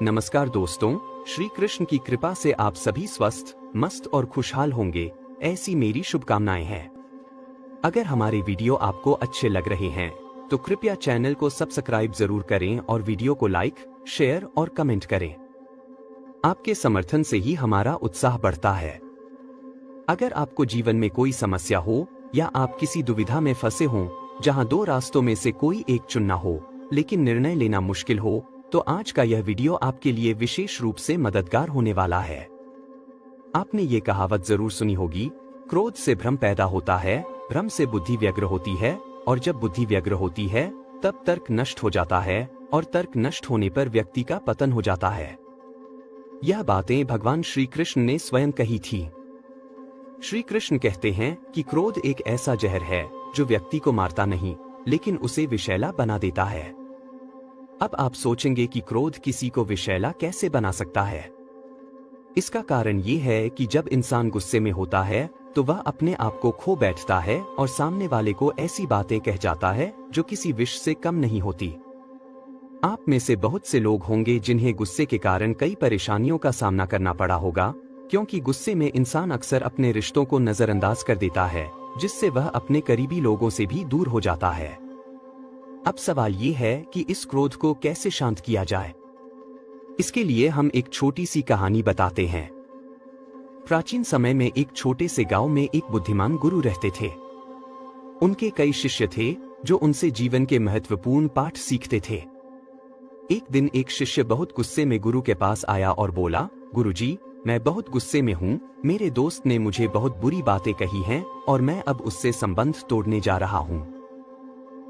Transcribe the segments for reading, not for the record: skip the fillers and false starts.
नमस्कार दोस्तों, श्री कृष्ण की कृपा से आप सभी स्वस्थ, मस्त और खुशहाल होंगे, ऐसी मेरी शुभकामनाएं हैं। अगर हमारे वीडियो आपको अच्छे लग रहे हैं तो कृपया चैनल को सब्सक्राइब जरूर करें और वीडियो को लाइक, शेयर और कमेंट करें। आपके समर्थन से ही हमारा उत्साह बढ़ता है। अगर आपको जीवन में कोई समस्या हो या आप किसी दुविधा में फंसे हों जहां दो रास्तों में से कोई एक चुनना हो लेकिन निर्णय लेना मुश्किल हो, तो आज का यह वीडियो आपके लिए विशेष रूप से मददगार होने वाला है। आपने ये कहावत जरूर सुनी होगी, क्रोध से भ्रम पैदा होता है, भ्रम से बुद्धि व्यग्र होती है और जब बुद्धि व्यग्र होती है तब तर्क नष्ट हो जाता है और तर्क नष्ट होने पर व्यक्ति का पतन हो जाता है। यह बातें भगवान श्री कृष्ण ने स्वयं कही थी। श्री कृष्ण कहते हैं कि क्रोध एक ऐसा जहर है जो व्यक्ति को मारता नहीं लेकिन उसे विषैला बना देता है। अब आप सोचेंगे कि क्रोध किसी को विषैला कैसे बना सकता है। इसका कारण ये है कि जब इंसान गुस्से में होता है तो वह अपने आप को खो बैठता है और सामने वाले को ऐसी बातें कह जाता है जो किसी विष से कम नहीं होती। आप में से बहुत से लोग होंगे जिन्हें गुस्से के कारण कई परेशानियों का सामना करना पड़ा होगा, क्योंकि गुस्से में इंसान अक्सर अपने रिश्तों को नजरअंदाज कर देता है, जिससे वह अपने करीबी लोगों से भी दूर हो जाता है। अब सवाल ये है कि इस क्रोध को कैसे शांत किया जाए। इसके लिए हम एक छोटी सी कहानी बताते हैं। प्राचीन समय में एक छोटे से गांव में एक बुद्धिमान गुरु रहते थे। उनके कई शिष्य थे जो उनसे जीवन के महत्वपूर्ण पाठ सीखते थे। एक दिन एक शिष्य बहुत गुस्से में गुरु के पास आया और बोला, गुरुजी, मैं बहुत गुस्से में हूँ, मेरे दोस्त ने मुझे बहुत बुरी बातें कही हैं और मैं अब उससे संबंध तोड़ने जा रहा हूँ।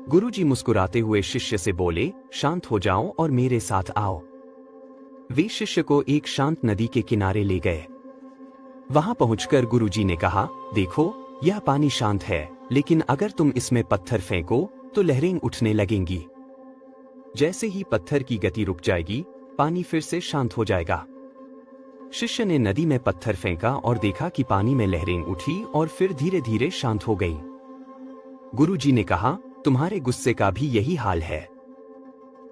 गुरुजी मुस्कुराते हुए शिष्य से बोले, शांत हो जाओ और मेरे साथ आओ। वे शिष्य को एक शांत नदी के किनारे ले गए। वहां पहुंचकर गुरुजी ने कहा, देखो, यह पानी शांत है, लेकिन अगर तुम इसमें पत्थर फेंको तो लहरें उठने लगेंगी। जैसे ही पत्थर की गति रुक जाएगी, पानी फिर से शांत हो जाएगा। शिष्य ने नदी में पत्थर फेंका और देखा कि पानी में लहरें उठी और फिर धीरे धीरे शांत हो गई। गुरुजी ने कहा, तुम्हारे गुस्से का भी यही हाल है।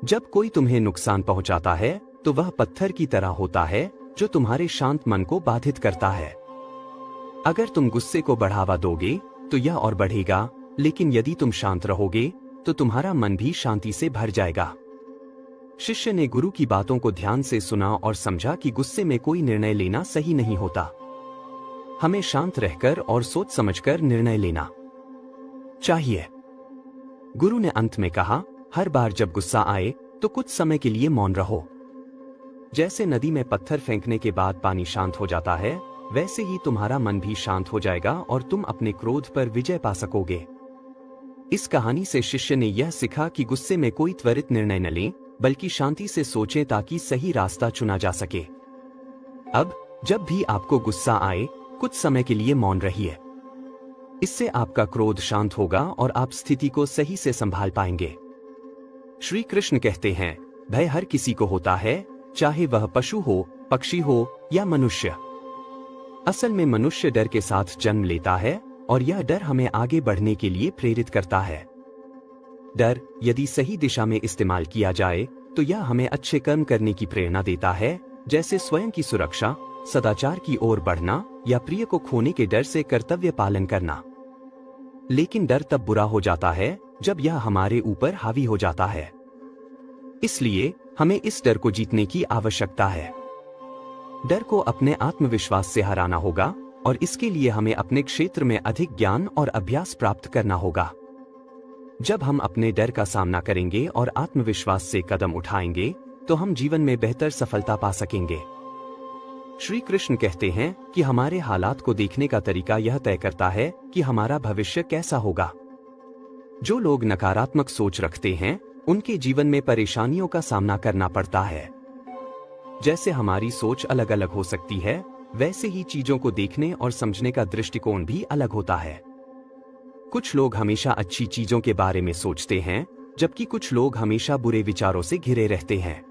जब कोई तुम्हें नुकसान पहुंचाता है तो वह पत्थर की तरह होता है जो तुम्हारे शांत मन को बाधित करता है। अगर तुम गुस्से को बढ़ावा दोगे तो यह और बढ़ेगा, लेकिन यदि तुम शांत रहोगे तो तुम्हारा मन भी शांति से भर जाएगा। शिष्य ने गुरु की बातों को ध्यान से सुना और समझा कि गुस्से में कोई निर्णय लेना सही नहीं होता। हमें शांत रहकर और सोच समझकर निर्णय लेना चाहिए। गुरु ने अंत में कहा, हर बार जब गुस्सा आए तो कुछ समय के लिए मौन रहो। जैसे नदी में पत्थर फेंकने के बाद पानी शांत हो जाता है, वैसे ही तुम्हारा मन भी शांत हो जाएगा और तुम अपने क्रोध पर विजय पा सकोगे। इस कहानी से शिष्य ने यह सीखा कि गुस्से में कोई त्वरित निर्णय न लें, बल्कि शांति से सोचें ताकि सही रास्ता चुना जा सके। अब जब भी आपको गुस्सा आए, कुछ समय के लिए मौन रहिए। इससे आपका क्रोध शांत होगा और आप स्थिति को सही से संभाल पाएंगे। श्री कृष्ण कहते हैं, भय हर किसी को होता है, चाहे वह पशु हो, पक्षी हो या मनुष्य। असल में मनुष्य डर के साथ जन्म लेता है और यह डर हमें आगे बढ़ने के लिए प्रेरित करता है। डर यदि सही दिशा में इस्तेमाल किया जाए तो यह हमें अच्छे कर्म करने की प्रेरणा देता है, जैसे स्वयं की सुरक्षा, सदाचार की ओर बढ़ना या प्रिय को खोने के डर से कर्तव्य पालन करना। लेकिन डर तब बुरा हो जाता है जब यह हमारे ऊपर हावी हो जाता है। इसलिए हमें इस डर को जीतने की आवश्यकता है। डर को अपने आत्मविश्वास से हराना होगा और इसके लिए हमें अपने क्षेत्र में अधिक ज्ञान और अभ्यास प्राप्त करना होगा। जब हम अपने डर का सामना करेंगे और आत्मविश्वास से कदम उठाएंगे तो हम जीवन में बेहतर सफलता पा सकेंगे। श्री कृष्ण कहते हैं कि हमारे हालात को देखने का तरीका यह तय करता है कि हमारा भविष्य कैसा होगा। जो लोग नकारात्मक सोच रखते हैं उनके जीवन में परेशानियों का सामना करना पड़ता है। जैसे हमारी सोच अलग अलग हो सकती है, वैसे ही चीजों को देखने और समझने का दृष्टिकोण भी अलग होता है। कुछ लोग हमेशा अच्छी चीजों के बारे में सोचते हैं, जबकि कुछ लोग हमेशा बुरे विचारों से घिरे रहते हैं।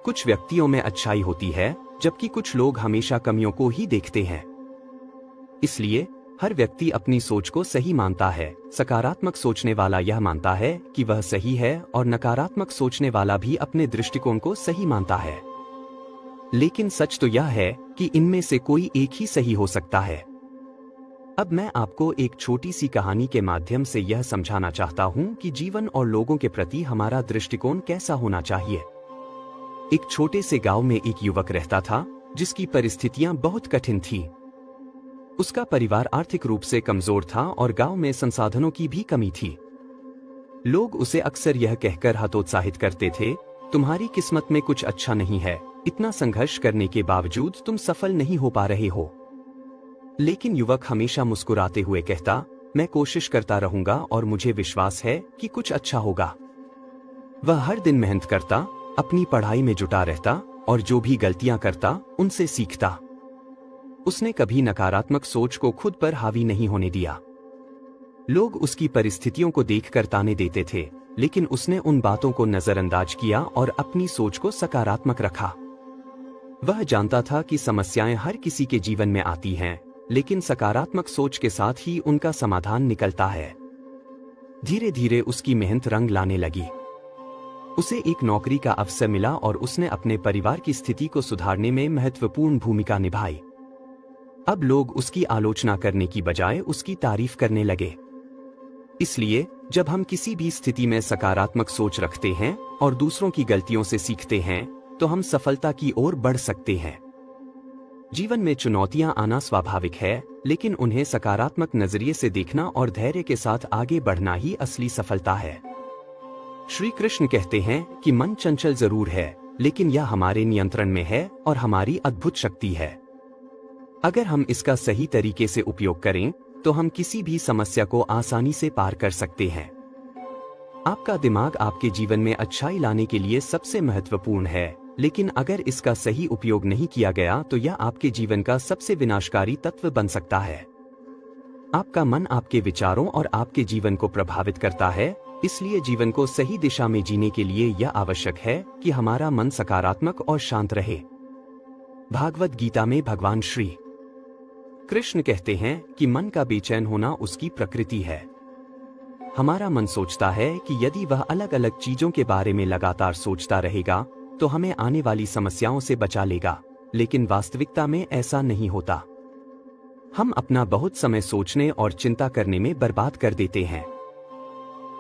कुछ व्यक्तियों में अच्छाई होती है, जबकि कुछ लोग हमेशा कमियों को ही देखते हैं। इसलिए हर व्यक्ति अपनी सोच को सही मानता है। सकारात्मक सोचने वाला यह मानता है कि वह सही है और नकारात्मक सोचने वाला भी अपने दृष्टिकोण को सही मानता है। लेकिन सच तो यह है कि इनमें से कोई एक ही सही हो सकता है। अब मैं आपको एक छोटी सी कहानी के माध्यम से यह समझाना चाहता हूं कि जीवन और लोगों के प्रति हमारा दृष्टिकोण कैसा होना चाहिए। एक छोटे से गांव में एक युवक रहता था जिसकी परिस्थितियां बहुत कठिन थीं। उसका परिवार आर्थिक रूप से कमजोर था और गांव में संसाधनों की भी कमी थी। लोग उसे अक्सर यह कहकर हतोत्साहित करते थे, तुम्हारी किस्मत में कुछ अच्छा नहीं है, इतना संघर्ष करने के बावजूद तुम सफल नहीं हो पा रहे हो। लेकिन युवक हमेशा मुस्कुराते हुए कहता, मैं कोशिश करता रहूंगा और मुझे विश्वास है कि कुछ अच्छा होगा। वह हर दिन मेहनत करता, अपनी पढ़ाई में जुटा रहता और जो भी गलतियां करता उनसे सीखता। उसने कभी नकारात्मक सोच को खुद पर हावी नहीं होने दिया। लोग उसकी परिस्थितियों को देखकर ताने देते थे, लेकिन उसने उन बातों को नजरअंदाज किया और अपनी सोच को सकारात्मक रखा। वह जानता था कि समस्याएं हर किसी के जीवन में आती हैं, लेकिन सकारात्मक सोच के साथ ही उनका समाधान निकलता है। धीरे धीरे उसकी मेहनत रंग लाने लगी। उसे एक नौकरी का अवसर मिला और उसने अपने परिवार की स्थिति को सुधारने में महत्वपूर्ण भूमिका निभाई। अब लोग उसकी आलोचना करने की बजाय उसकी तारीफ करने लगे। इसलिए जब हम किसी भी स्थिति में सकारात्मक सोच रखते हैं और दूसरों की गलतियों से सीखते हैं, तो हम सफलता की ओर बढ़ सकते हैं। जीवन में चुनौतियां आना स्वाभाविक है, लेकिन उन्हें सकारात्मक नजरिए से देखना और धैर्य के साथ आगे बढ़ना ही असली सफलता है। श्री कृष्ण कहते हैं कि मन चंचल जरूर है, लेकिन यह हमारे नियंत्रण में है और हमारी अद्भुत शक्ति है। अगर हम इसका सही तरीके से उपयोग करें, तो हम किसी भी समस्या को आसानी से पार कर सकते हैं। आपका दिमाग आपके जीवन में अच्छाई लाने के लिए सबसे महत्वपूर्ण है, लेकिन अगर इसका सही उपयोग नहीं किया गया तो यह आपके जीवन का सबसे विनाशकारी तत्व बन सकता है। आपका मन आपके विचारों और आपके जीवन को प्रभावित करता है, इसलिए जीवन को सही दिशा में जीने के लिए यह आवश्यक है कि हमारा मन सकारात्मक और शांत रहे। भागवत गीता में भगवान श्री कृष्ण कहते हैं कि मन का बेचैन होना उसकी प्रकृति है। हमारा मन सोचता है कि यदि वह अलग अलग चीजों के बारे में लगातार सोचता रहेगा तो हमें आने वाली समस्याओं से बचा लेगा, लेकिन वास्तविकता में ऐसा नहीं होता। हम अपना बहुत समय सोचने और चिंता करने में बर्बाद कर देते हैं।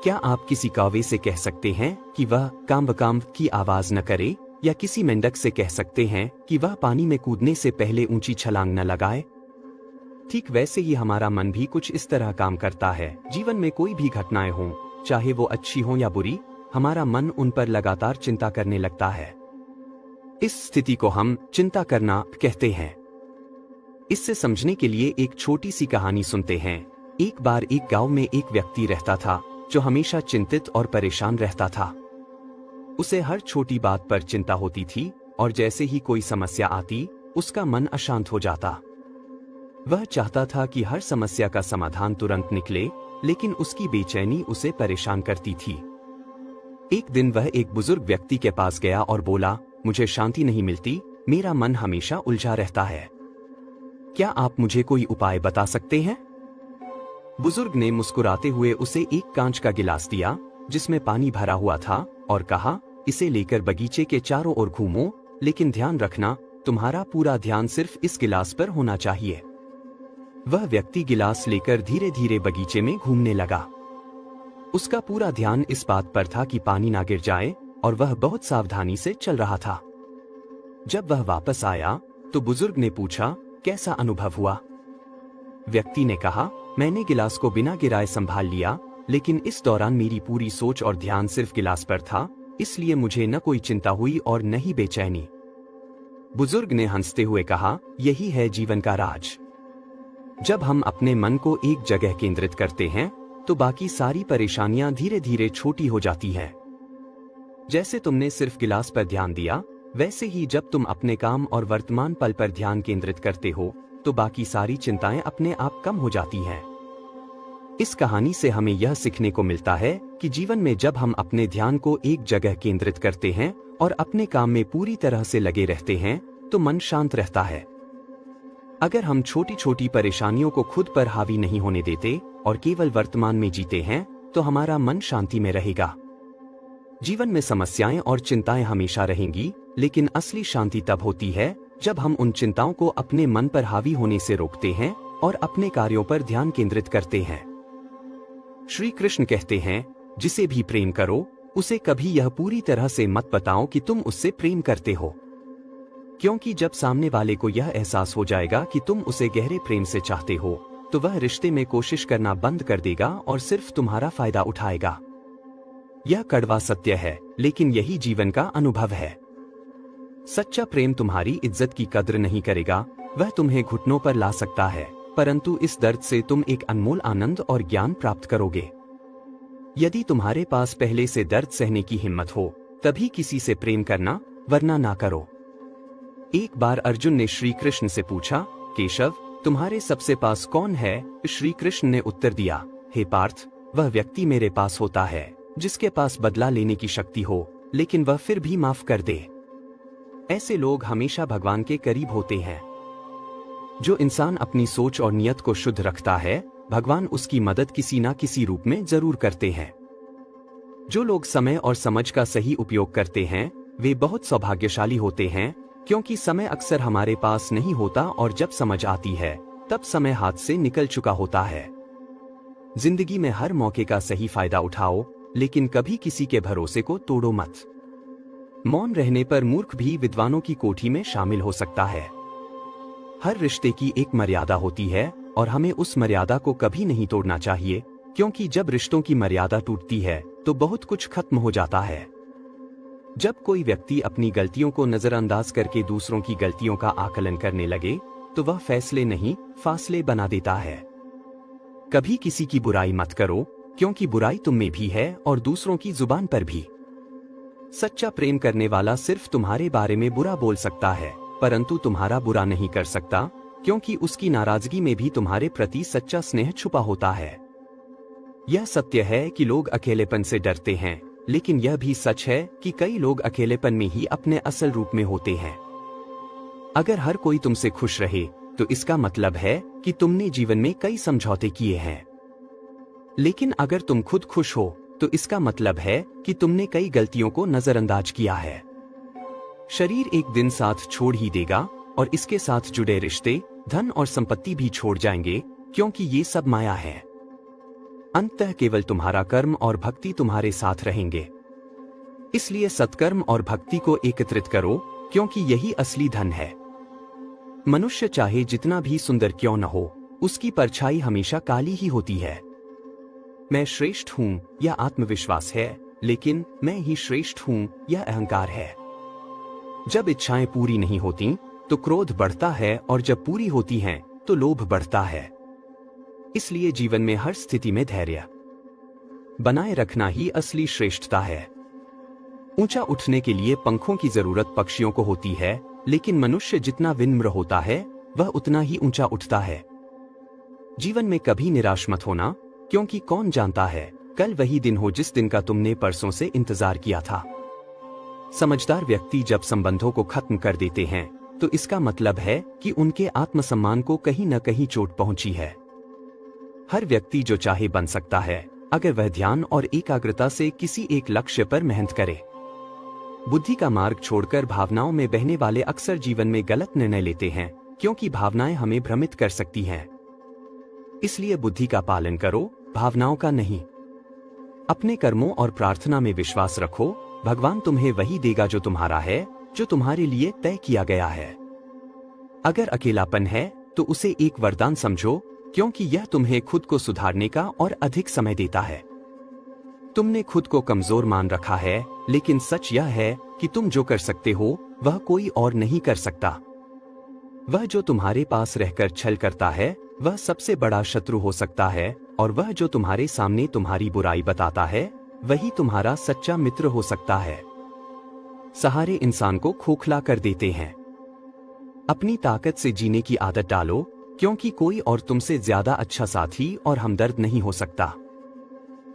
क्या आप किसी कौवे से कह सकते हैं कि वह काम्ब काम्ब की आवाज न करे, या किसी मेंढक से कह सकते हैं कि वह पानी में कूदने से पहले ऊंची छलांग न लगाए? ठीक वैसे ही हमारा मन भी कुछ इस तरह काम करता है। जीवन में कोई भी घटनाएं हों, चाहे वो अच्छी हो या बुरी, हमारा मन उन पर लगातार चिंता करने लगता है। इस स्थिति को हम चिंता करना कहते हैं। इससे समझने के लिए एक छोटी सी कहानी सुनते हैं। एक बार एक गांव में एक व्यक्ति रहता था जो हमेशा चिंतित और परेशान रहता था। उसे हर छोटी बात पर चिंता होती थी और जैसे ही कोई समस्या आती, उसका मन अशांत हो जाता। वह चाहता था कि हर समस्या का समाधान तुरंत निकले, लेकिन उसकी बेचैनी उसे परेशान करती थी। एक दिन वह एक बुजुर्ग व्यक्ति के पास गया और बोला, मुझे शांति नहीं मिलती, मेरा मन हमेशा उलझा रहता है। क्या आप मुझे कोई उपाय बता सकते हैं? बुजुर्ग ने मुस्कुराते हुए उसे एक कांच का गिलास दिया जिसमें पानी भरा हुआ था और कहा, इसे लेकर बगीचे के चारों ओर घूमो, लेकिन ध्यान रखना, तुम्हारा पूरा ध्यान सिर्फ इस गिलास पर होना चाहिए। वह व्यक्ति गिलास लेकर धीरे धीरे बगीचे में घूमने लगा। उसका पूरा ध्यान इस बात पर था कि पानी ना गिर जाए, और वह बहुत सावधानी से चल रहा था। जब वह वापस आया तो बुजुर्ग ने पूछा, कैसा अनुभव हुआ? व्यक्ति ने कहा, मैंने गिलास को बिना गिराए संभाल लिया, लेकिन इस दौरान मेरी पूरी सोच और ध्यान सिर्फ गिलास पर था, इसलिए मुझे न कोई चिंता हुई और न ही बेचैनी। बुजुर्ग ने हंसते हुए कहा, यही है जीवन का राज। जब हम अपने मन को एक जगह केंद्रित करते हैं, तो बाकी सारी परेशानियां धीरे धीरे छोटी हो जाती हैं। जैसे तुमने सिर्फ गिलास पर ध्यान दिया, वैसे ही जब तुम अपने काम और वर्तमान पल पर ध्यान केंद्रित करते हो, तो बाकी सारी चिंताएं अपने आप कम हो जाती हैं। इस कहानी से हमें यह सीखने को मिलता है कि जीवन में जब हम अपने ध्यान को एक जगह केंद्रित करते हैं और अपने काम में पूरी तरह से लगे रहते हैं, तो मन शांत रहता है। अगर हम छोटी छोटी परेशानियों को खुद पर हावी नहीं होने देते और केवल वर्तमान में जीते हैं, तो हमारा मन शांति में रहेगा। जीवन में समस्याएं और चिंताएं हमेशा रहेंगी, लेकिन असली शांति तब होती है जब हम उन चिंताओं को अपने मन पर हावी होने से रोकते हैं और अपने कार्यों पर ध्यान केंद्रित करते हैं। श्री कृष्ण कहते हैं, जिसे भी प्रेम करो उसे कभी यह पूरी तरह से मत बताओ कि तुम उससे प्रेम करते हो, क्योंकि जब सामने वाले को यह एहसास हो जाएगा कि तुम उसे गहरे प्रेम से चाहते हो, तो वह रिश्ते में कोशिश करना बंद कर देगा और सिर्फ तुम्हारा फायदा उठाएगा। यह कड़वा सत्य है, लेकिन यही जीवन का अनुभव है। सच्चा प्रेम तुम्हारी इज्जत की कद्र नहीं करेगा, वह तुम्हें घुटनों पर ला सकता है, परंतु इस दर्द से तुम एक अनमोल आनंद और ज्ञान प्राप्त करोगे। यदि तुम्हारे पास पहले से दर्द सहने की हिम्मत हो, तभी किसी से प्रेम करना, वरना ना करो। एक बार अर्जुन ने श्री कृष्ण से पूछा, केशव, तुम्हारे सबसे पास कौन है? श्री कृष्ण ने उत्तर दिया, हे पार्थ, वह व्यक्ति मेरे पास होता है जिसके पास बदला लेने की शक्ति हो, लेकिन वह फिर भी माफ कर दे। ऐसे लोग हमेशा भगवान के करीब होते हैं। जो इंसान अपनी सोच और नियत को शुद्ध रखता है, भगवान उसकी मदद किसी ना किसी रूप में जरूर करते हैं। जो लोग समय और समझ का सही उपयोग करते हैं, वे बहुत सौभाग्यशाली होते हैं, क्योंकि समय अक्सर हमारे पास नहीं होता और जब समझ आती है, तब समय हाथ से निकल चुका होता है। जिंदगी में हर मौके का सही फायदा उठाओ, लेकिन कभी किसी के भरोसे को तोड़ो मत। मौन रहने पर मूर्ख भी विद्वानों की कोठी में शामिल हो सकता है। हर रिश्ते की एक मर्यादा होती है और हमें उस मर्यादा को कभी नहीं तोड़ना चाहिए, क्योंकि जब रिश्तों की मर्यादा टूटती है तो बहुत कुछ खत्म हो जाता है। जब कोई व्यक्ति अपनी गलतियों को नजरअंदाज करके दूसरों की गलतियों का आकलन करने लगे, तो वह फैसले नहीं, फासले बना देता है। कभी किसी की बुराई मत करो, क्योंकि बुराई तुम में भी है और दूसरों की जुबान पर भी। सच्चा प्रेम करने वाला सिर्फ तुम्हारे बारे में बुरा बोल सकता है, परंतु तुम्हारा बुरा नहीं कर सकता, क्योंकि उसकी नाराजगी में भी तुम्हारे प्रति सच्चा स्नेह छुपा होता है। यह सत्य है कि लोग अकेलेपन से डरते हैं, लेकिन यह भी सच है कि कई लोग अकेलेपन में ही अपने असल रूप में होते हैं। अगर हर कोई तुमसे खुश रहे, तो इसका मतलब है कि तुमने जीवन में कई समझौते किए हैं। लेकिन अगर तुम खुद खुश हो, तो इसका मतलब है कि तुमने कई गलतियों को नजरअंदाज किया है। शरीर एक दिन साथ छोड़ ही देगा और इसके साथ जुड़े रिश्ते, धन और संपत्ति भी छोड़ जाएंगे, क्योंकि ये सब माया है। अंततः केवल तुम्हारा कर्म और भक्ति तुम्हारे साथ रहेंगे। इसलिए सत्कर्म और भक्ति को एकत्रित करो, क्योंकि यही असली धन है। मनुष्य चाहे जितना भी सुंदर क्यों न हो, उसकी परछाई हमेशा काली ही होती है। मैं श्रेष्ठ हूं, यह आत्मविश्वास है, लेकिन मैं ही श्रेष्ठ हूं, यह अहंकार है। जब इच्छाएं पूरी नहीं होती, तो क्रोध बढ़ता है, और जब पूरी होती हैं, तो लोभ बढ़ता है। इसलिए जीवन में हर स्थिति में धैर्य बनाए रखना ही असली श्रेष्ठता है। ऊंचा उठने के लिए पंखों की जरूरत पक्षियों को होती है, लेकिन मनुष्य जितना विनम्र होता है, वह उतना ही ऊंचा उठता है। जीवन में कभी निराश मत होना, क्योंकि कौन जानता है कल वही दिन हो जिस दिन का तुमने परसों से इंतजार किया था। समझदार व्यक्ति जब संबंधों को खत्म कर देते हैं, तो इसका मतलब है कि उनके आत्मसम्मान को कहीं न कहीं चोट पहुंची है। हर व्यक्ति जो चाहे बन सकता है, अगर वह ध्यान और एकाग्रता से किसी एक लक्ष्य पर मेहनत करे। बुद्धि का मार्ग छोड़कर भावनाओं में बहने वाले अक्सर जीवन में गलत निर्णय लेते हैं, क्योंकि भावनाएं हमें भ्रमित कर सकती हैं। इसलिए बुद्धि का पालन करो, भावनाओं का नहीं। अपने कर्मों और प्रार्थना में विश्वास रखो, भगवान तुम्हें वही देगा जो तुम्हारा है, जो तुम्हारे लिए तय किया गया है। अगर अकेलापन है, तो उसे एक वरदान समझो, क्योंकि यह तुम्हें खुद को सुधारने का और अधिक समय देता है। तुमने खुद को कमजोर मान रखा है, लेकिन सच यह है कि तुम जो कर सकते हो, वह कोई और नहीं कर सकता। वह जो तुम्हारे पास रहकर छल करता है, वह सबसे बड़ा शत्रु हो सकता है, और वह जो तुम्हारे सामने तुम्हारी बुराई बताता है, वही तुम्हारा सच्चा मित्र हो सकता है। सहारे इंसान को खोखला कर देते हैं। अपनी ताकत से जीने की आदत डालो, क्योंकि कोई और तुमसे ज्यादा अच्छा साथी और हमदर्द नहीं हो सकता।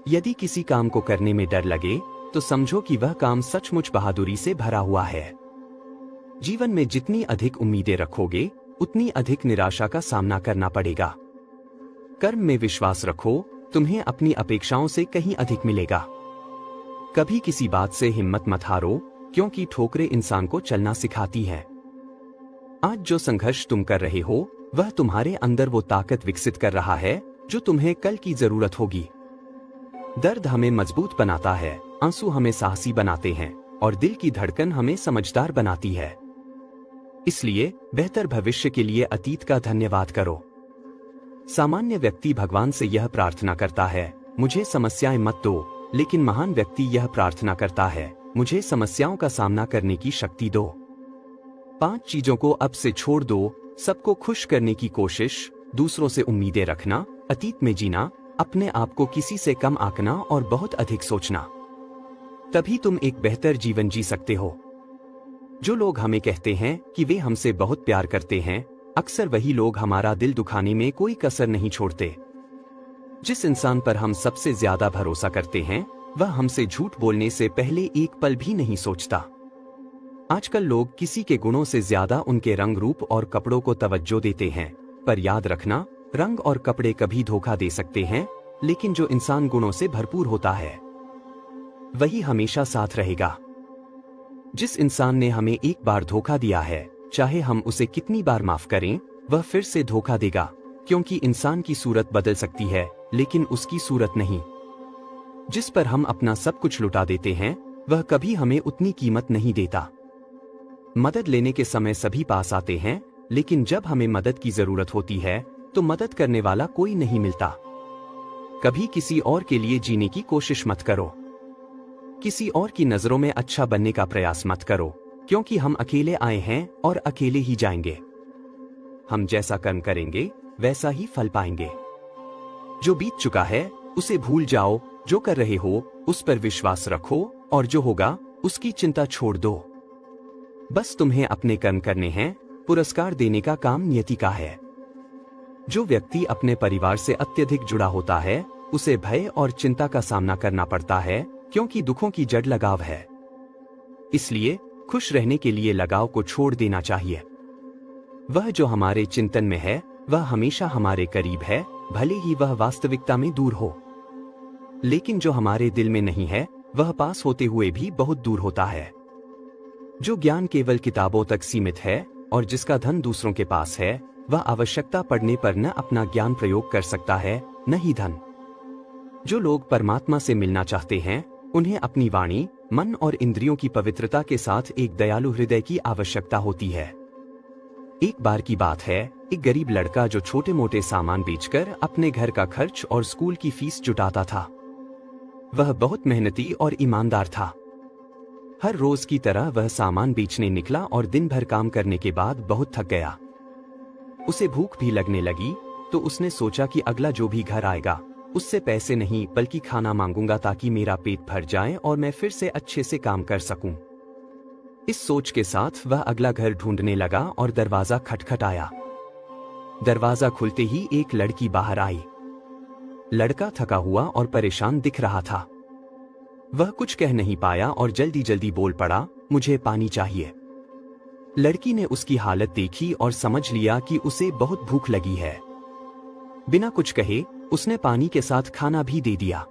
यदि किसी काम को करने में डर लगे, तो समझो कि वह काम सचमुच बहादुरी से भरा हुआ है। जीवन में जितनी अधिक उम्मीदें रखोगे, उतनी अधिक निराशा का सामना करना पड़ेगा। कर्म में विश्वास रखो, तुम्हें अपनी अपेक्षाओं से कहीं अधिक मिलेगा। कभी किसी बात से हिम्मत मत हारो, क्योंकि ठोकरें इंसान को चलना सिखाती है। आज जो संघर्ष तुम कर रहे हो, वह तुम्हारे अंदर वो ताकत विकसित कर रहा है जो तुम्हें कल की जरूरत होगी। दर्द हमें मजबूत बनाता है, आंसू हमें साहसी बनाते हैं और दिल की धड़कन हमें समझदार बनाती है। इसलिए बेहतर भविष्य के लिए अतीत का धन्यवाद करो। सामान्य व्यक्ति भगवान से यह प्रार्थना करता है, मुझे समस्याएं मत दो, लेकिन महान व्यक्ति यह प्रार्थना करता है, मुझे समस्याओं का सामना करने की शक्ति दो। 5 चीजों को अब से छोड़ दो, सबको खुश करने की कोशिश, दूसरों से उम्मीदें रखना, अतीत में जीना, अपने आप को किसी से कम आंकना और बहुत अधिक सोचना। तभी तुम एक बेहतर जीवन जी सकते हो। जो लोग हमें कहते हैं कि वे हमसे बहुत प्यार करते हैं, अक्सर वही लोग हमारा दिल दुखाने में कोई कसर नहीं छोड़ते। जिस इंसान पर हम सबसे ज्यादा भरोसा करते हैं, वह हमसे झूठ बोलने से पहले एक पल भी नहीं सोचता। आजकल लोग किसी के गुणों से ज्यादा उनके रंग रूप और कपड़ों को तवज्जो देते हैं, पर याद रखना, रंग और कपड़े कभी धोखा दे सकते हैं, लेकिन जो इंसान गुणों से भरपूर होता है वही हमेशा साथ रहेगा। जिस इंसान ने हमें एक बार धोखा दिया है, चाहे हम उसे कितनी बार माफ करें, वह फिर से धोखा देगा, क्योंकि इंसान की सूरत बदल सकती है लेकिन उसकी सूरत नहीं। जिस पर हम अपना सब कुछ लुटा देते हैं, वह कभी हमें उतनी कीमत नहीं देता। मदद लेने के समय सभी पास आते हैं, लेकिन जब हमें मदद की जरूरत होती है तो मदद करने वाला कोई नहीं मिलता। कभी किसी और के लिए जीने की कोशिश मत करो। किसी और की नजरों में अच्छा बनने का प्रयास मत करो, क्योंकि हम अकेले आए हैं और अकेले ही जाएंगे। हम जैसा कर्म करेंगे वैसा ही फल पाएंगे। जो बीत चुका है उसे भूल जाओ, जो कर रहे हो उस पर विश्वास रखो और जो होगा उसकी चिंता छोड़ दो। बस तुम्हें अपने कर्म करने हैं, पुरस्कार देने का काम नियति का है। जो व्यक्ति अपने परिवार से अत्यधिक जुड़ा होता है, उसे भय और चिंता का सामना करना पड़ता है, क्योंकि दुखों की जड़ लगाव है। इसलिए खुश रहने के लिए लगाव को छोड़ देना चाहिए। वह जो हमारे चिंतन में है वह हमेशा हमारे करीब है, भले ही वह वास्तविकता में दूर हो। लेकिन जो हमारे दिल में नहीं है वह पास होते हुए भी बहुत दूर होता है। जो ज्ञान केवल किताबों तक सीमित है और जिसका धन दूसरों के पास है, वह आवश्यकता पड़ने पर न अपना ज्ञान प्रयोग कर सकता है, न ही धन। जो लोग परमात्मा से मिलना चाहते हैं, उन्हें अपनी वाणी, मन और इंद्रियों की पवित्रता के साथ एक दयालु हृदय की आवश्यकता होती है। एक बार की बात है, एक गरीब लड़का जो छोटे मोटे सामान बेचकर अपने घर का खर्च और स्कूल की फीस जुटाता था। वह बहुत मेहनती और ईमानदार था। हर रोज की तरह वह सामान बेचने निकला और दिन भर काम करने के बाद बहुत थक गया। उसे भूख भी लगने लगी, तो उसने सोचा कि अगला जो भी घर आएगा उससे पैसे नहीं बल्कि खाना मांगूंगा, ताकि मेरा पेट भर जाए और मैं फिर से अच्छे से काम कर सकूं। इस सोच के साथ वह अगला घर ढूंढने लगा और दरवाजा खटखटाया। दरवाजा खुलते ही एक लड़की बाहर आई। लड़का थका हुआ और परेशान दिख रहा था। वह कुछ कह नहीं पाया और जल्दी जल्दी बोल पड़ा, मुझे पानी चाहिए। लड़की ने उसकी हालत देखी और समझ लिया कि उसे बहुत भूख लगी है। बिना कुछ कहे उसने पानी के साथ खाना भी दे दिया।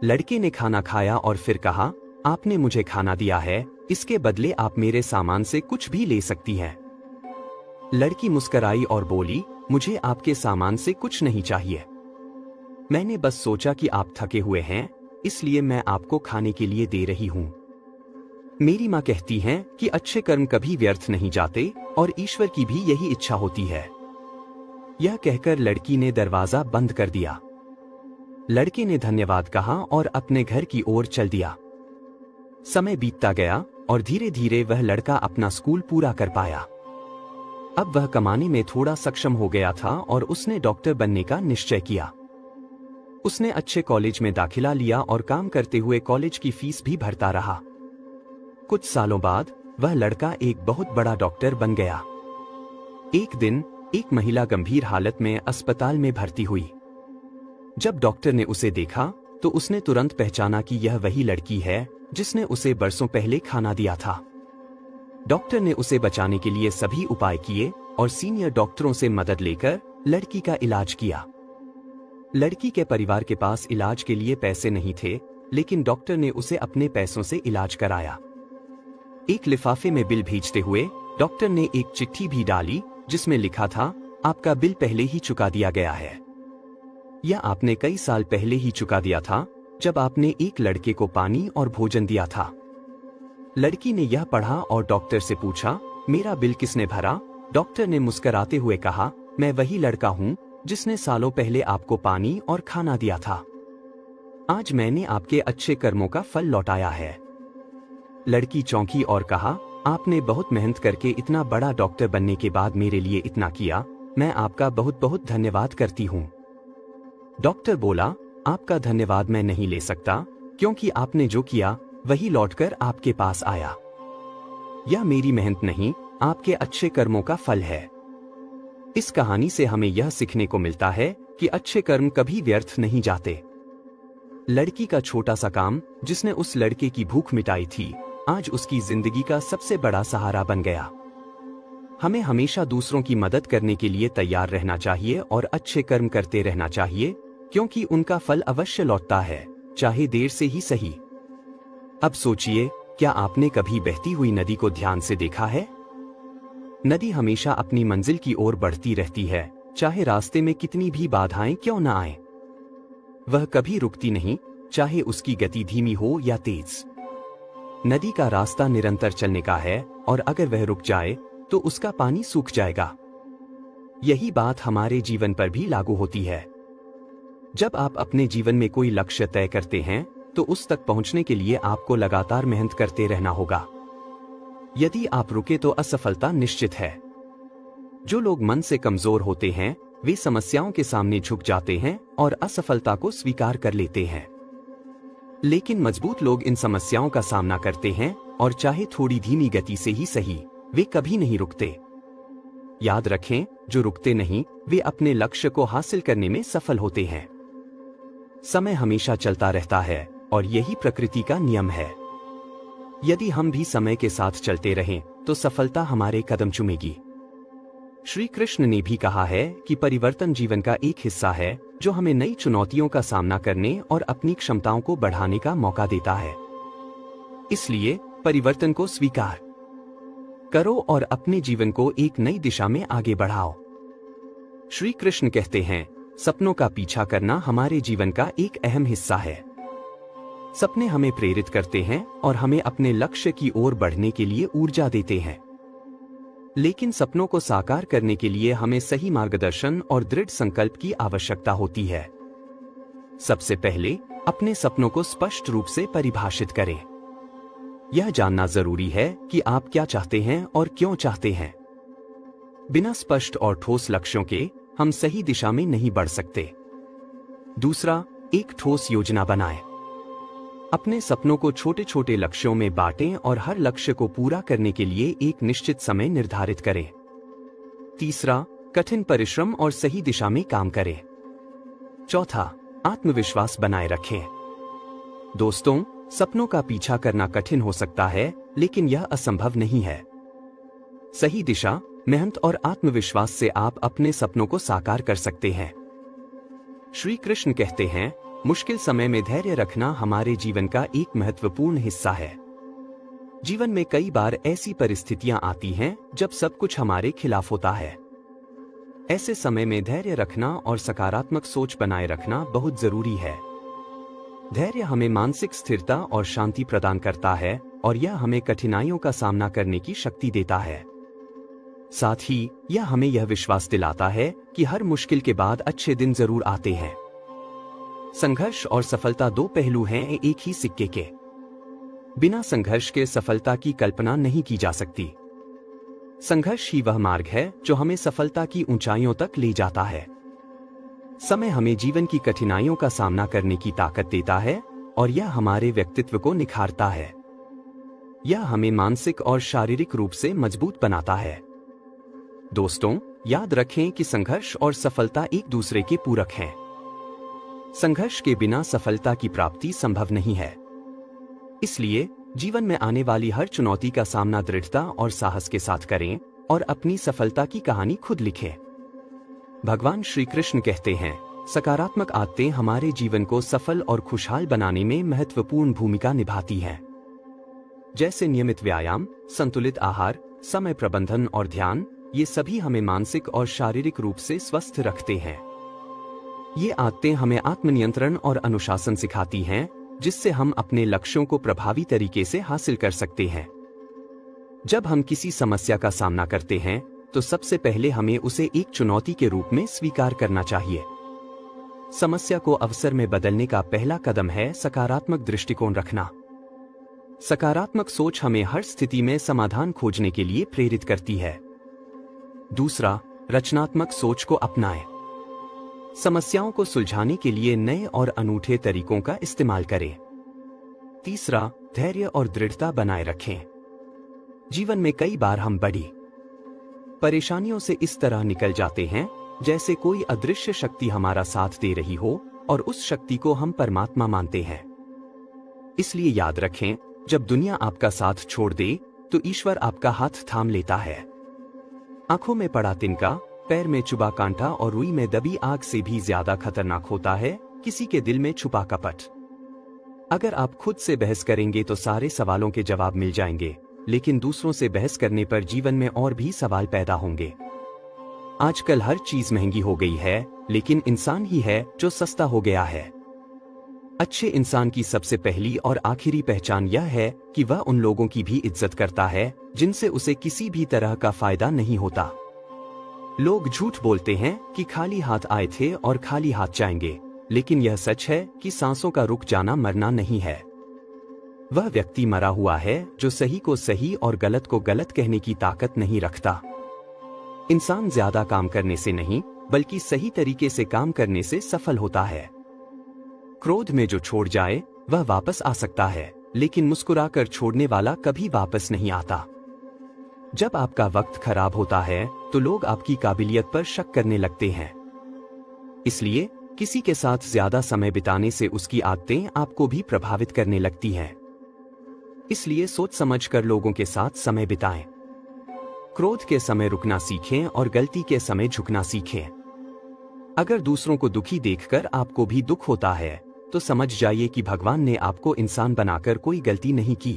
लड़के ने खाना खाया और फिर कहा, आपने मुझे खाना दिया है, इसके बदले आप मेरे सामान से कुछ भी ले सकती हैं। लड़की मुस्कुराई और बोली, मुझे आपके सामान से कुछ नहीं चाहिए। मैंने बस सोचा कि आप थके हुए हैं, इसलिए मैं आपको खाने के लिए दे रही हूं। मेरी माँ कहती हैं कि अच्छे कर्म कभी व्यर्थ नहीं जाते और ईश्वर की भी यही इच्छा होती है। यह कहकर लड़की ने दरवाजा बंद कर दिया। लड़के ने धन्यवाद कहा और अपने घर की ओर चल दिया। समय बीतता गया और धीरे धीरे वह लड़का अपना स्कूल पूरा कर पाया। अब वह कमाने में थोड़ा सक्षम हो गया था और उसने डॉक्टर बनने का निश्चय किया। उसने अच्छे कॉलेज में दाखिला लिया और काम करते हुए कॉलेज की फीस भी भरता रहा। कुछ सालों बाद वह लड़का एक बहुत बड़ा डॉक्टर बन गया। एक दिन एक महिला गंभीर हालत में अस्पताल में भर्ती हुई। जब डॉक्टर ने उसे देखा तो उसने तुरंत पहचाना कि यह वही लड़की है जिसने उसे बरसों पहले खाना दिया था। डॉक्टर ने उसे बचाने के लिए सभी उपाय किए और सीनियर डॉक्टरों से मदद लेकर लड़की का इलाज किया। लड़की के परिवार के पास इलाज के लिए पैसे नहीं थे, लेकिन डॉक्टर ने उसे अपने पैसों से इलाज कराया। एक लिफाफे में बिल भेजते हुए डॉक्टर ने एक चिट्ठी भी डाली जिसमें लिखा था, आपका बिल पहले ही चुका दिया गया है। यह आपने कई साल पहले ही चुका दिया था, जब आपने एक लड़के को पानी और भोजन दिया था। लड़की ने यह पढ़ा और डॉक्टर से पूछा, मेरा बिल किसने भरा? डॉक्टर ने मुस्कुराते हुए कहा, मैं वही लड़का हूँ जिसने सालों पहले आपको पानी और खाना दिया था। आज मैंने आपके अच्छे कर्मों का फल लौटाया है। लड़की चौंकी और कहा, आपने बहुत मेहनत करके इतना बड़ा डॉक्टर बनने के बाद मेरे लिए इतना किया, मैं आपका बहुत बहुत धन्यवाद करती हूँ। डॉक्टर बोला, आपका धन्यवाद मैं नहीं ले सकता, क्योंकि आपने जो किया वही लौटकर आपके पास आया। यह मेरी मेहनत नहीं, आपके अच्छे कर्मों का फल है। इस कहानी से हमें यह सीखने को मिलता है कि अच्छे कर्म कभी व्यर्थ नहीं जाते। लड़की का छोटा सा काम जिसने उस लड़के की भूख मिटाई थी, आज उसकी जिंदगी का सबसे बड़ा सहारा बन गया। हमें हमेशा दूसरों की मदद करने के लिए तैयार रहना चाहिए और अच्छे कर्म करते रहना चाहिए, क्योंकि उनका फल अवश्य लौटता है, चाहे देर से ही सही। अब सोचिए, क्या आपने कभी बहती हुई नदी को ध्यान से देखा है? नदी हमेशा अपनी मंजिल की ओर बढ़ती रहती है, चाहे रास्ते में कितनी भी बाधाएं क्यों न आए। वह कभी रुकती नहीं, चाहे उसकी गति धीमी हो या तेज। नदी का रास्ता निरंतर चलने का है, और अगर वह रुक जाए तो उसका पानी सूख जाएगा। यही बात हमारे जीवन पर भी लागू होती है। जब आप अपने जीवन में कोई लक्ष्य तय करते हैं, तो उस तक पहुंचने के लिए आपको लगातार मेहनत करते रहना होगा। यदि आप रुके तो असफलता निश्चित है। जो लोग मन से कमजोर होते हैं, वे समस्याओं के सामने झुक जाते हैं और असफलता को स्वीकार कर लेते हैं। लेकिन मजबूत लोग इन समस्याओं का सामना करते हैं, और चाहे थोड़ी धीमी गति से ही सही, वे कभी नहीं रुकते। याद रखें, जो रुकते नहीं, वे अपने लक्ष्य को हासिल करने में सफल होते हैं। समय हमेशा चलता रहता है, और यही प्रकृति का नियम है। यदि हम भी समय के साथ चलते रहें, तो सफलता हमारे कदम चूमेगी। श्री कृष्ण ने भी कहा है कि परिवर्तन जीवन का एक हिस्सा है, जो हमें नई चुनौतियों का सामना करने और अपनी क्षमताओं को बढ़ाने का मौका देता है। इसलिए परिवर्तन को स्वीकार करो और अपने जीवन को एक नई दिशा में आगे बढ़ाओ। श्री कृष्ण कहते हैं, सपनों का पीछा करना हमारे जीवन का एक अहम हिस्सा है। सपने हमें प्रेरित करते हैं और हमें अपने लक्ष्य की ओर बढ़ने के लिए ऊर्जा देते हैं। लेकिन सपनों को साकार करने के लिए हमें सही मार्गदर्शन और दृढ़ संकल्प की आवश्यकता होती है। सबसे पहले अपने सपनों को स्पष्ट रूप से परिभाषित करें। यह जानना जरूरी है कि आप क्या चाहते हैं और क्यों चाहते हैं। बिना स्पष्ट और ठोस लक्ष्यों के हम सही दिशा में नहीं बढ़ सकते। दूसरा, एक ठोस योजना बनाएं। अपने सपनों को छोटे छोटे लक्ष्यों में बांटें और हर लक्ष्य को पूरा करने के लिए एक निश्चित समय निर्धारित करें। तीसरा, कठिन परिश्रम और सही दिशा में काम करें। चौथा, आत्मविश्वास बनाए रखें। दोस्तों, सपनों का पीछा करना कठिन हो सकता है, लेकिन यह असंभव नहीं है। सही दिशा, मेहनत और आत्मविश्वास से आप अपने सपनों को साकार कर सकते हैं। श्री कृष्ण कहते हैं, मुश्किल समय में धैर्य रखना हमारे जीवन का एक महत्वपूर्ण हिस्सा है। जीवन में कई बार ऐसी परिस्थितियां आती हैं जब सब कुछ हमारे खिलाफ होता है। ऐसे समय में धैर्य रखना और सकारात्मक सोच बनाए रखना बहुत जरूरी है। धैर्य हमें मानसिक स्थिरता और शांति प्रदान करता है, और यह हमें कठिनाइयों का सामना करने की शक्ति देता है। साथ ही यह हमें यह विश्वास दिलाता है कि हर मुश्किल के बाद अच्छे दिन जरूर आते हैं। संघर्ष और सफलता दो पहलू हैं एक ही सिक्के के। बिना संघर्ष के सफलता की कल्पना नहीं की जा सकती। संघर्ष ही वह मार्ग है जो हमें सफलता की ऊंचाइयों तक ले जाता है। समय हमें जीवन की कठिनाइयों का सामना करने की ताकत देता है, और यह हमारे व्यक्तित्व को निखारता है। यह हमें मानसिक और शारीरिक रूप से मजबूत बनाता है। दोस्तों, याद रखें कि संघर्ष और सफलता एक दूसरे के पूरक हैं। संघर्ष के बिना सफलता की प्राप्ति संभव नहीं है। इसलिए जीवन में आने वाली हर चुनौती का सामना दृढ़ता और साहस के साथ करें, और अपनी सफलता की कहानी खुद लिखें। भगवान श्री कृष्ण कहते हैं, सकारात्मक आदतें हमारे जीवन को सफल और खुशहाल बनाने में महत्वपूर्ण भूमिका निभाती हैं। जैसे नियमित व्यायाम, संतुलित आहार, समय प्रबंधन और ध्यान, ये सभी हमें मानसिक और शारीरिक रूप से स्वस्थ रखते हैं। ये आदतें हमें आत्मनियंत्रण और अनुशासन सिखाती हैं, जिससे हम अपने लक्ष्यों को प्रभावी तरीके से हासिल कर सकते हैं। जब हम किसी समस्या का सामना करते हैं, तो सबसे पहले हमें उसे एक चुनौती के रूप में स्वीकार करना चाहिए। समस्या को अवसर में बदलने का पहला कदम है सकारात्मक दृष्टिकोण रखना। सकारात्मक सोच हमें हर स्थिति में समाधान खोजने के लिए प्रेरित करती है। दूसरा, रचनात्मक सोच को अपनाएं। समस्याओं को सुलझाने के लिए नए और अनूठे तरीकों का इस्तेमाल करें। तीसरा, धैर्य और दृढ़ता बनाए रखें। जीवन में कई बार हम बड़ी परेशानियों से इस तरह निकल जाते हैं जैसे कोई अदृश्य शक्ति हमारा साथ दे रही हो और उस शक्ति को हम परमात्मा मानते हैं। इसलिए याद रखें, जब दुनिया आपका साथ छोड़ दे तो ईश्वर आपका हाथ थाम लेता है। आंखों में पड़ा तिनका, पैर में चुभा कांटा और रुई में दबी आग से भी ज्यादा खतरनाक होता है किसी के दिल में छुपा कपट। अगर आप खुद से बहस करेंगे तो सारे सवालों के जवाब मिल जाएंगे, लेकिन दूसरों से बहस करने पर जीवन में और भी सवाल पैदा होंगे। आजकल हर चीज महंगी हो गई है, लेकिन इंसान ही है जो सस्ता हो गया है। अच्छे इंसान की सबसे पहली और आखिरी पहचान यह है कि वह उन लोगों की भी इज्जत करता है जिनसे उसे किसी भी तरह का फायदा नहीं होता। लोग झूठ बोलते हैं कि खाली हाथ आए थे और खाली हाथ जाएंगे, लेकिन यह सच है कि सांसों का रुक जाना मरना नहीं है। वह व्यक्ति मरा हुआ है जो सही को सही और गलत को गलत कहने की ताकत नहीं रखता। इंसान ज्यादा काम करने से नहीं, बल्कि सही तरीके से काम करने से सफल होता है। क्रोध में जो छोड़ जाए वह वापस आ सकता है, लेकिन मुस्कुराकर छोड़ने वाला कभी वापस नहीं आता। जब आपका वक्त खराब होता है तो लोग आपकी काबिलियत पर शक करने लगते हैं। इसलिए किसी के साथ ज्यादा समय बिताने से उसकी आदतें आपको भी प्रभावित करने लगती हैं। इसलिए सोच समझकर लोगों के साथ समय बिताएं। क्रोध के समय रुकना सीखें और गलती के समय झुकना सीखें। अगर दूसरों को दुखी देखकर आपको भी दुख होता है तो समझ जाइए कि भगवान ने आपको इंसान बनाकर कोई गलती नहीं की।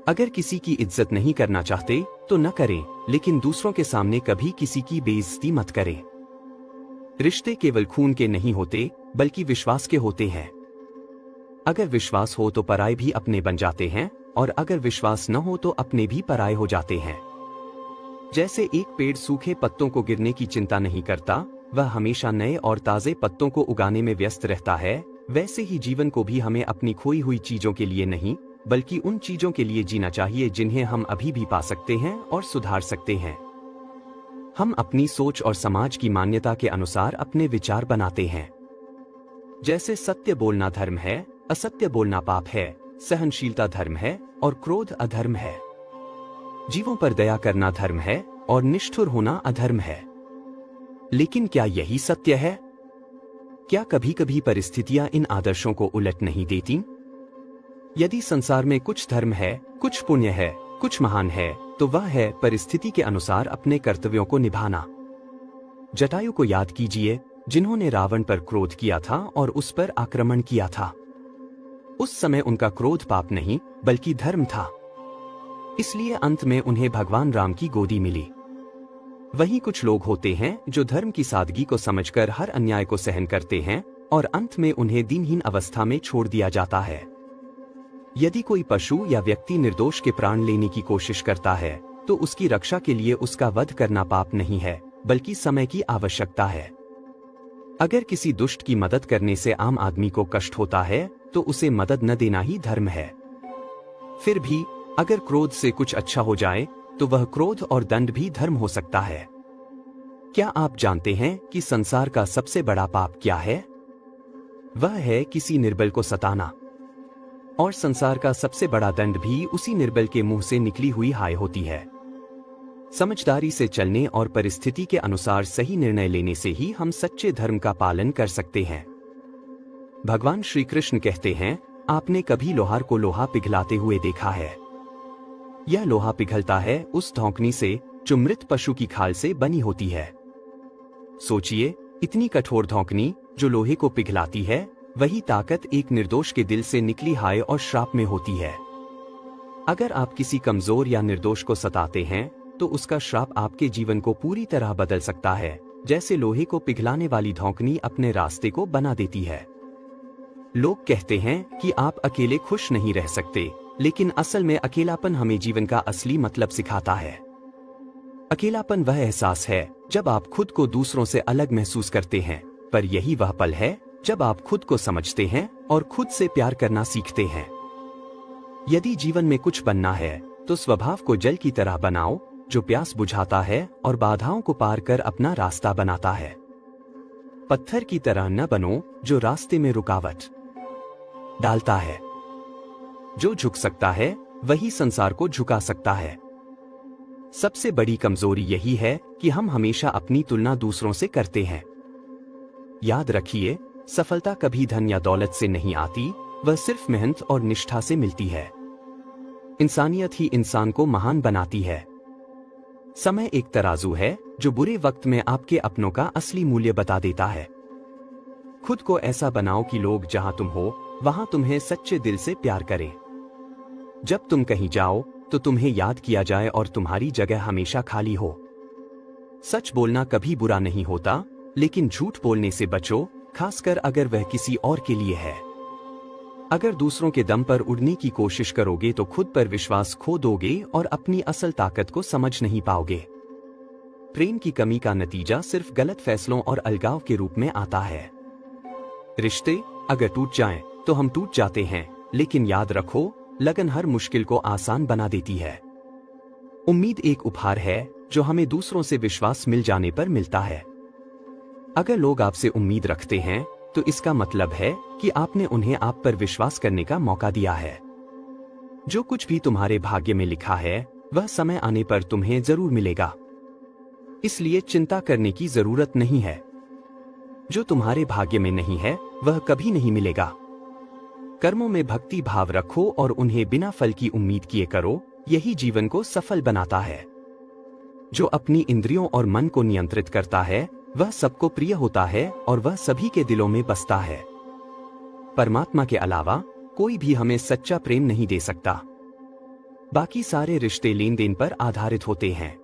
अगर किसी की इज्जत नहीं करना चाहते तो न करें, लेकिन दूसरों के सामने कभी किसी की बेइज्जती मत करें। रिश्ते केवल खून के नहीं होते, बल्कि विश्वास के होते हैं। अगर विश्वास हो तो पराये भी अपने बन जाते हैं, और अगर विश्वास न हो तो अपने भी पराये हो जाते हैं। जैसे एक पेड़ सूखे पत्तों को गिरने की चिंता नहीं करता, वह हमेशा नए और ताजे पत्तों को उगाने में व्यस्त रहता है, वैसे ही जीवन को भी हमें अपनी खोई हुई चीजों के लिए नहीं, बल्कि उन चीजों के लिए जीना चाहिए जिन्हें हम अभी भी पा सकते हैं और सुधार सकते हैं। हम अपनी सोच और समाज की मान्यता के अनुसार अपने विचार बनाते हैं। जैसे सत्य बोलना धर्म है, असत्य बोलना पाप है, सहनशीलता धर्म है और क्रोध अधर्म है। जीवों पर दया करना धर्म है और निष्ठुर होना अधर्म है। लेकिन क्या यही सत्य है? क्या कभी कभी परिस्थितियां इन आदर्शों को उलट नहीं देती? यदि संसार में कुछ धर्म है, कुछ पुण्य है, कुछ महान है, तो वह है परिस्थिति के अनुसार अपने कर्तव्यों को निभाना। जटायु को याद कीजिए, जिन्होंने रावण पर क्रोध किया था और उस पर आक्रमण किया था। उस समय उनका क्रोध पाप नहीं, बल्कि धर्म था। इसलिए अंत में उन्हें भगवान राम की गोदी मिली। वहीं कुछ लोग होते हैं जो धर्म की सादगी को समझकर हर अन्याय को सहन करते हैं और अंत में उन्हें दीनहीन अवस्था में छोड़ दिया जाता है। यदि कोई पशु या व्यक्ति निर्दोष के प्राण लेने की कोशिश करता है तो उसकी रक्षा के लिए उसका वध करना पाप नहीं है, बल्कि समय की आवश्यकता है। अगर किसी दुष्ट की मदद करने से आम आदमी को कष्ट होता है तो उसे मदद न देना ही धर्म है। फिर भी अगर क्रोध से कुछ अच्छा हो जाए तो वह क्रोध और दंड भी धर्म हो सकता है। क्या आप जानते हैं कि संसार का सबसे बड़ा पाप क्या है? वह है किसी निर्बल को सताना। और संसार का सबसे बड़ा दंड भी उसी निर्बल के मुंह से निकली हुई हाय होती है। समझदारी से चलने और परिस्थिति के अनुसार सही निर्णय लेने से ही हम सच्चे धर्म का पालन कर सकते हैं। भगवान श्री कृष्ण कहते हैं, आपने कभी लोहार को लोहा पिघलाते हुए देखा है? यह लोहा पिघलता है उस धौंकनी से जो मृत पशु की खाल से बनी होती है। सोचिए, इतनी कठोर धौंकनी जो लोहे को पिघलाती है, वही ताकत एक निर्दोष के दिल से निकली हाय और श्राप में होती है। अगर आप किसी कमजोर या निर्दोष को सताते हैं तो उसका श्राप आपके जीवन को पूरी तरह बदल सकता है, जैसे लोहे को पिघलाने वाली धौंकनी अपने रास्ते को बना देती है। लोग कहते हैं कि आप अकेले खुश नहीं रह सकते, लेकिन असल में अकेलापन हमें जीवन का असली मतलब सिखाता है। अकेलापन वह एहसास है जब आप खुद को दूसरों से अलग महसूस करते हैं, पर यही वह पल है जब आप खुद को समझते हैं और खुद से प्यार करना सीखते हैं। यदि जीवन में कुछ बनना है तो स्वभाव को जल की तरह बनाओ, जो प्यास बुझाता है और बाधाओं को पार कर अपना रास्ता बनाता है। पत्थर की तरह न बनो जो रास्ते में रुकावट डालता है। जो झुक सकता है वही संसार को झुका सकता है। सबसे बड़ी कमजोरी यही है कि हम हमेशा अपनी तुलना दूसरों से करते हैं। याद रखिए, सफलता कभी धन या दौलत से नहीं आती, वह सिर्फ मेहनत और निष्ठा से मिलती है। इंसानियत ही इंसान को महान बनाती है। समय एक तराजू है जो बुरे वक्त में आपके अपनों का असली मूल्य बता देता है। खुद को ऐसा बनाओ कि लोग जहां तुम हो वहां तुम्हें सच्चे दिल से प्यार करें। जब तुम कहीं जाओ तो तुम्हें याद किया जाए और तुम्हारी जगह हमेशा खाली हो। सच बोलना कभी बुरा नहीं होता, लेकिन झूठ बोलने से बचो, खासकर अगर वह किसी और के लिए है। अगर दूसरों के दम पर उड़ने की कोशिश करोगे तो खुद पर विश्वास खो दोगे और अपनी असल ताकत को समझ नहीं पाओगे। प्रेम की कमी का नतीजा सिर्फ गलत फैसलों और अलगाव के रूप में आता है। रिश्ते अगर टूट जाएं तो हम टूट जाते हैं, लेकिन याद रखो, लगन हर मुश्किल को आसान बना देती है। उम्मीद एक उपहार है जो हमें दूसरों से विश्वास मिल जाने पर मिलता है। अगर लोग आपसे उम्मीद रखते हैं तो इसका मतलब है कि आपने उन्हें आप पर विश्वास करने का मौका दिया है। जो कुछ भी तुम्हारे भाग्य में लिखा है वह समय आने पर तुम्हें जरूर मिलेगा, इसलिए चिंता करने की जरूरत नहीं है। जो तुम्हारे भाग्य में नहीं है वह कभी नहीं मिलेगा। कर्मों में भक्ति भाव रखो और उन्हें बिना फल की उम्मीद किए करो, यही जीवन को सफल बनाता है। जो अपनी इंद्रियों और मन को नियंत्रित करता है वह सबको प्रिय होता है और वह सभी के दिलों में बसता है। परमात्मा के अलावा कोई भी हमें सच्चा प्रेम नहीं दे सकता। बाकी सारे रिश्ते लेन देन पर आधारित होते हैं।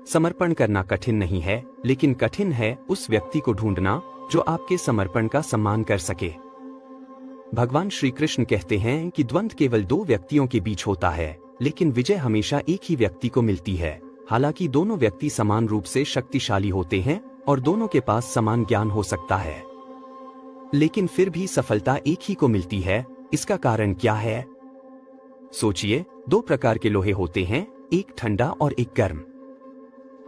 समर्पण करना कठिन नहीं है, लेकिन कठिन है उस व्यक्ति को ढूंढना जो आपके समर्पण का सम्मान कर सके। भगवान श्री कृष्ण कहते हैं कि द्वंद्व केवल दो व्यक्तियों के बीच होता है, लेकिन विजय हमेशा एक ही व्यक्ति को मिलती है। हालांकि दोनों व्यक्ति समान रूप से शक्तिशाली होते हैं और दोनों के पास समान ज्ञान हो सकता है, लेकिन फिर भी सफलता एक ही को मिलती है। इसका कारण क्या है? सोचिए, दो प्रकार के लोहे होते हैं, एक ठंडा और एक गर्म।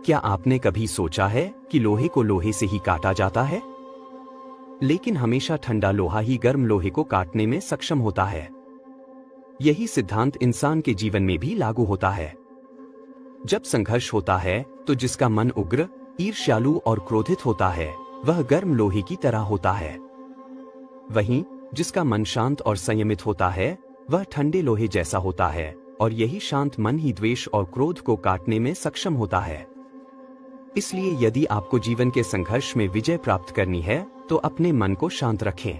क्या आपने कभी सोचा है कि लोहे को लोहे से ही काटा जाता है? लेकिन हमेशा ठंडा लोहा ही गर्म लोहे को काटने में सक्षम होता है। यही सिद्धांत इंसान के जीवन में भी लागू होता है। जब संघर्ष होता है तो जिसका मन उग्र, ईर्ष्यालु और क्रोधित होता है वह गर्म लोहे की तरह होता है। वहीं जिसका मन शांत और संयमित होता है वह ठंडे लोहे जैसा होता है, और यही शांत मन ही द्वेष और क्रोध को काटने में सक्षम होता है। इसलिए यदि आपको जीवन के संघर्ष में विजय प्राप्त करनी है तो अपने मन को शांत रखें।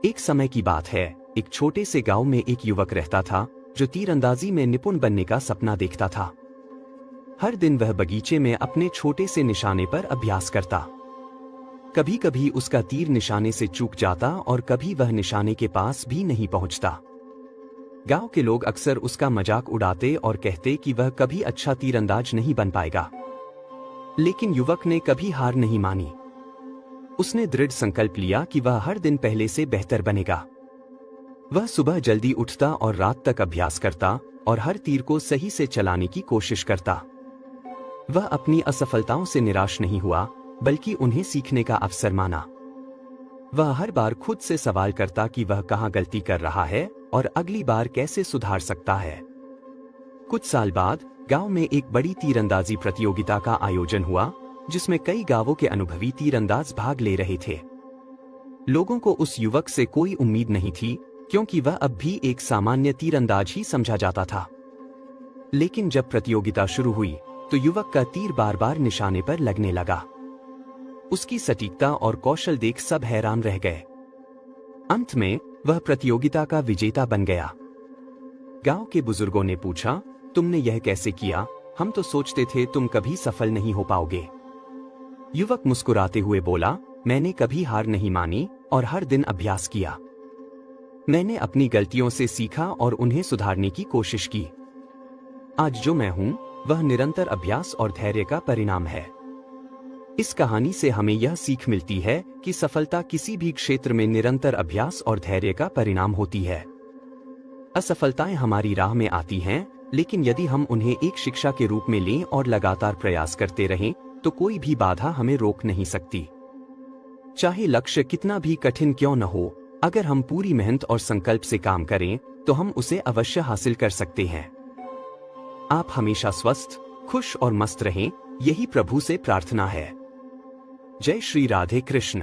एक समय की बात है, एक छोटे से गांव में एक युवक रहता था जो तीरंदाजी में निपुण बनने का सपना देखता था। हर दिन वह बगीचे में अपने छोटे से निशाने पर अभ्यास करता। कभी कभी उसका तीर निशाने से चूक जाता और कभी वह निशाने के पास भी नहीं पहुंचता। गांव के लोग अक्सर उसका मजाक उड़ाते और कहते कि वह कभी अच्छा तीरंदाज नहीं बन पाएगा। लेकिन युवक ने कभी हार नहीं मानी। उसने दृढ़ संकल्प लिया कि वह हर दिन पहले से बेहतर बनेगा। वह सुबह जल्दी उठता और रात तक अभ्यास करता और हर तीर को सही से चलाने की कोशिश करता। वह अपनी असफलताओं से निराश नहीं हुआ, बल्कि उन्हें सीखने का अवसर माना। वह हर बार खुद से सवाल करता कि वह कहां गलती कर रहा है और अगली बार कैसे सुधार सकता है। कुछ साल बाद गांव में एक बड़ी तीरंदाजी प्रतियोगिता का आयोजन हुआ, जिसमें कई गांवों के अनुभवी तीरंदाज भाग ले रहे थे। लोगों को उस युवक से कोई उम्मीद नहीं थी, क्योंकि वह अब भी एक सामान्य तीरंदाज ही समझा जाता था। लेकिन जब प्रतियोगिता शुरू हुई तो युवक का तीर बार बार निशाने पर लगने लगा। उसकी सटीकता और कौशल देख सब हैरान रह गए। अंत में वह प्रतियोगिता का विजेता बन गया। गांव के बुजुर्गों ने पूछा, तुमने यह कैसे किया? हम तो सोचते थे तुम कभी सफल नहीं हो पाओगे। युवक मुस्कुराते हुए बोला, मैंने कभी हार नहीं मानी और हर दिन अभ्यास किया। मैंने अपनी गलतियों से सीखा और उन्हें सुधारने की कोशिश की। आज जो मैं हूं, वह निरंतर अभ्यास और धैर्य का परिणाम है। इस कहानी से हमें यह सीख मिलती है कि सफलता किसी भी क्षेत्र में निरंतर अभ्यास और धैर्य का परिणाम होती है। असफलताएं हमारी राह में आती हैं, लेकिन यदि हम उन्हें एक शिक्षा के रूप में लें और लगातार प्रयास करते रहें, तो कोई भी बाधा हमें रोक नहीं सकती। चाहे लक्ष्य कितना भी कठिन क्यों न हो, अगर हम पूरी मेहनत और संकल्प से काम करें, तो हम उसे अवश्य हासिल कर सकते हैं। आप हमेशा स्वस्थ, खुश और मस्त रहें, यही प्रभु से प्रार्थना है। जय श्री राधे कृष्ण।